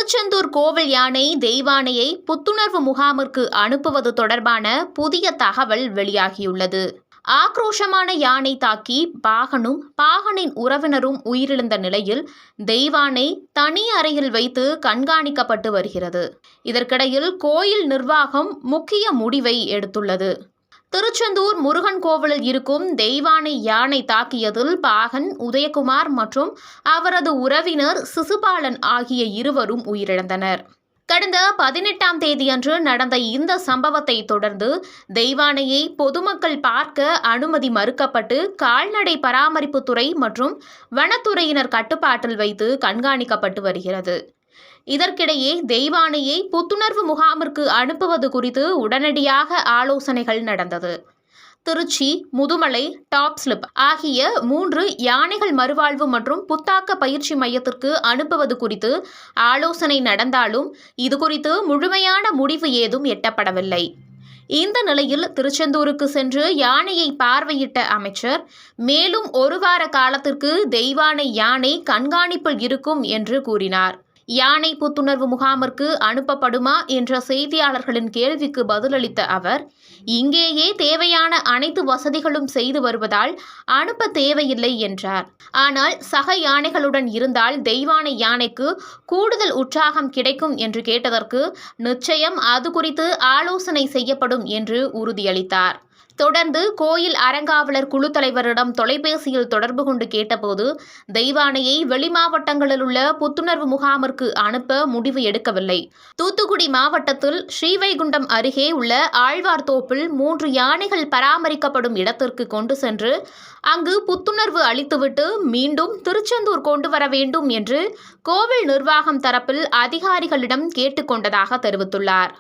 திருச்செந்தூர் கோவில் யானை தெய்வானையை புத்துணர்வு முகாமிற்கு அனுப்புவது தொடர்பான புதிய தகவல் வெளியாகியுள்ளது. ஆக்ரோஷமான யானை தாக்கி பாகனின் உறவினரும் உயிரிழந்த நிலையில் தெய்வானை தனி அறையில் வைத்து கண்காணிக்கப்பட்டு வருகிறது. இதற்கிடையில் கோயில் நிர்வாகம் முக்கிய முடிவை எடுத்துள்ளது. திருச்செந்தூர் முருகன் கோவிலில் இருக்கும் தெய்வானை யானை தாக்கியதில் பாகன் உதயகுமார் மற்றும் அவரது உறவினர் சிசுபாலன் ஆகிய இருவரும் உயிரிழந்தனர். கடந்த 18ஆம் தேதியன்று நடந்த இந்த சம்பவத்தை தொடர்ந்து தெய்வானையை பொதுமக்கள் பார்க்க அனுமதி மறுக்கப்பட்டு கால்நடை பராமரிப்புத்துறை மற்றும் வனத்துறையினர் கட்டுப்பாட்டில் வைத்து கண்காணிக்கப்பட்டு வருகிறது. இதற்கிடையே தெய்வானையை புத்துணர்வு முகாமிற்கு அனுப்புவது குறித்து உடனடியாக ஆலோசனைகள் நடந்தது. திருச்சி, முதுமலை, டாப் ஸ்லிப் ஆகிய 3 யானைகள் மறுவாழ்வு மற்றும் புத்தாக்க பயிற்சி மையத்திற்கு அனுப்புவது குறித்து ஆலோசனை நடந்தாலும் இதுகுறித்து முழுமையான முடிவு ஏதும் எட்டப்படவில்லை. இந்த நிலையில் திருச்செந்தூருக்கு சென்று யானையை பார்வையிட்ட அமைச்சர் மேலும் 1 வார காலத்திற்கு தெய்வானை யானை கண்காணிப்பில் இருக்கும் என்று கூறினார். யானை புத்துணர்வு முகாமிற்கு அனுப்பப்படுமா என்ற செய்தியாளர்களின் கேள்விக்கு பதிலளித்த அவர், இங்கேயே தேவையான அனைத்து வசதிகளும் செய்து வருவதால் அனுப்ப தேவையில்லை என்றார். ஆனால் சக யானைகளுடன் இருந்தால் தெய்வானை யானைக்கு கூடுதல் உற்சாகம் கிடைக்கும் என்று கேட்டதற்கு நிச்சயம் அது குறித்து ஆலோசனை செய்யப்படும் என்று உறுதியளித்தார். தொடர்ந்து கோயில் அறங்காவலர் குழு தலைவரிடம் தொலைபேசியில் தொடர்பு கொண்டு கேட்டபோது தெய்வானையை வெளிமாவட்டங்களில் உள்ள புத்துணர்வு முகாமிற்கு அனுப்ப முடிவு எடுக்கவில்லை. தூத்துக்குடி மாவட்டத்தில் ஸ்ரீவைகுண்டம் அருகே உள்ள ஆழ்வார்தோப்பில் 3 யானைகள் பராமரிக்கப்படும் இடத்திற்கு கொண்டு சென்று அங்கு புத்துணர்வு அளித்துவிட்டு மீண்டும் திருச்செந்தூர் கொண்டு வர வேண்டும் என்று கோவில் நிர்வாகம் தரப்பில் அதிகாரிகளிடம் கேட்டுக்கொண்டதாக தெரிவித்துள்ளார்.